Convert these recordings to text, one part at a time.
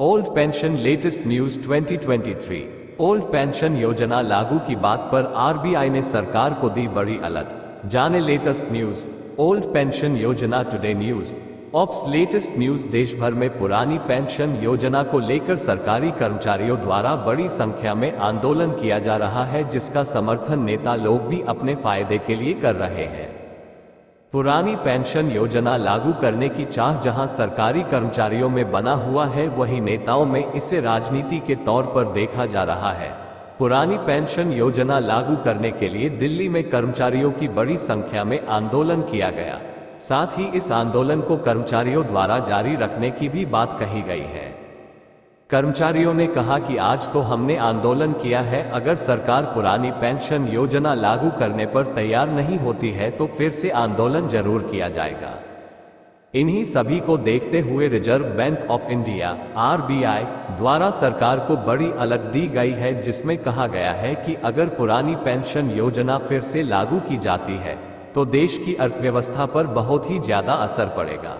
Old pension latest news 2023। Old pension योजना लागू की बात पर आरबीआई ने सरकार को दी बड़ी अलर्ट। जाने लेटेस्ट न्यूज। ओल्ड पेंशन योजना today news. Ops latest news. देश भर में पुरानी पेंशन योजना को लेकर सरकारी कर्मचारियों द्वारा बड़ी संख्या में आंदोलन किया जा रहा है, जिसका समर्थन नेता लोग भी अपने फायदे के लिए कर रहे हैं। पुरानी पेंशन योजना लागू करने की चाह जहां सरकारी कर्मचारियों में बना हुआ है, वहीं नेताओं में इसे राजनीति के तौर पर देखा जा रहा है। पुरानी पेंशन योजना लागू करने के लिए दिल्ली में कर्मचारियों की बड़ी संख्या में आंदोलन किया गया। साथ ही इस आंदोलन को कर्मचारियों द्वारा जारी रखने की भी बात कही गई है। कर्मचारियों ने कहा कि आज तो हमने आंदोलन किया है, अगर सरकार पुरानी पेंशन योजना लागू करने पर तैयार नहीं होती है तो फिर से आंदोलन जरूर किया जाएगा। इन्हीं सभी को देखते हुए reserve bank of India RBI द्वारा सरकार को बड़ी अलर्ट दी गई है, जिसमें कहा गया है कि अगर पुरानी पेंशन योजना फिर से लागू की जाती है तो देश की अर्थव्यवस्था पर बहुत ही ज्यादा असर पड़ेगा।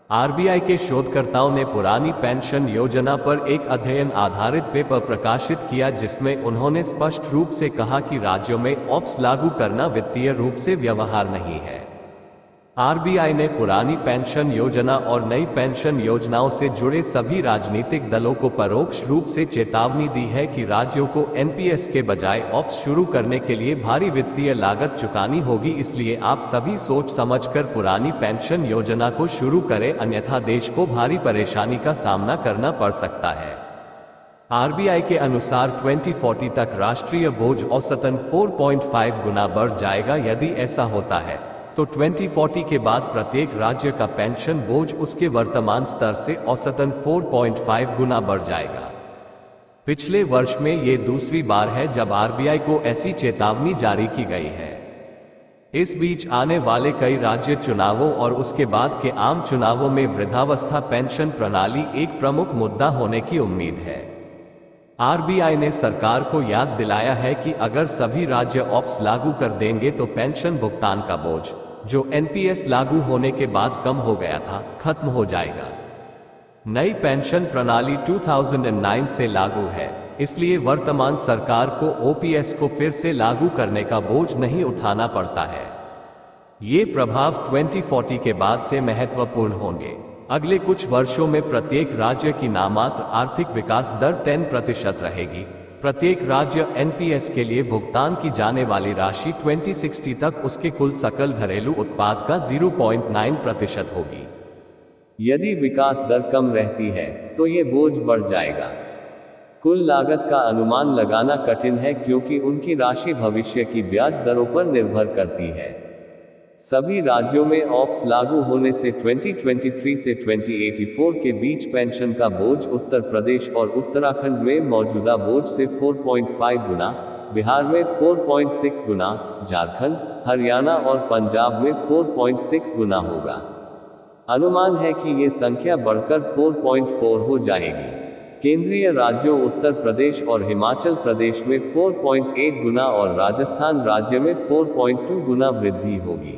आरबीआई के शोधकर्ताओं ने पुरानी पेंशन योजना पर एक अध्ययन आधारित पेपर प्रकाशित किया, जिसमें उन्होंने स्पष्ट रूप से कहा कि राज्यों में ऑप्स लागू करना वित्तीय रूप से व्यवहार नहीं है। आरबीआई ने पुरानी पेंशन योजना और नई पेंशन योजनाओं से जुड़े सभी राजनीतिक दलों को परोक्ष रूप से चेतावनी दी है कि राज्यों को एनपीएस के बजाय ऑप्स शुरू करने के लिए भारी वित्तीय लागत चुकानी होगी। इसलिए आप सभी सोच समझकर पुरानी पेंशन योजना को शुरू करें, अन्यथा देश को भारी परेशानी का सामना करना पड़ सकता है। आरबीआई के अनुसार 2040 तक राष्ट्रीय बोझ औसतन 4.5 गुना बढ़ जाएगा। यदि ऐसा होता है तो 2040 के बाद प्रत्येक राज्य का पेंशन बोझ उसके वर्तमान स्तर से औसतन 4.5 गुना बढ़ जाएगा। पिछले वर्ष में ये दूसरी बार है जब आरबीआई को ऐसी चेतावनी जारी की गई है। इस बीच आने वाले कई राज्य चुनावों और उसके बाद के आम चुनावों में वृद्धावस्था पेंशन प्रणाली एक प्रमुख मुद्दा होने की उम्मीद है। आरबीआई ने सरकार को याद दिलाया है कि अगर सभी राज्य ऑप्स लागू कर देंगे तो पेंशन भुगतान का बोझ, जो एनपीएस लागू होने के बाद कम हो गया था, खत्म हो जाएगा। नई पेंशन प्रणाली 2009 से लागू है, इसलिए वर्तमान सरकार को ओपीएस को फिर से लागू करने का बोझ नहीं उठाना पड़ता है। ये प्रभाव 2040 के बाद से महत्वपूर्ण होंगे। अगले कुछ वर्षों में प्रत्येक राज्य की नामात्र आर्थिक विकास दर 10% रहेगी। प्रत्येक राज्य एनपीएस के लिए भुगतान की जाने वाली राशि 2060 तक उसके कुल सकल घरेलू उत्पाद का 0.9% होगी। यदि विकास दर कम रहती है तो ये बोझ बढ़ जाएगा। कुल लागत का अनुमान लगाना कठिन है, क्योंकि उनकी राशि भविष्य की ब्याज दरों पर निर्भर करती है। सभी राज्यों में ऑप्स लागू होने से 2023 से 2084 के बीच पेंशन का बोझ उत्तर प्रदेश और उत्तराखंड में मौजूदा बोझ से 4.5 गुना, बिहार में 4.6 गुना, झारखंड, हरियाणा और पंजाब में 4.6 गुना होगा। अनुमान है कि ये संख्या बढ़कर 4.4 हो जाएगी। केंद्रीय राज्यों उत्तर प्रदेश और हिमाचल प्रदेश में 4.8 गुना और राजस्थान राज्य में 4.2 गुना वृद्धि होगी।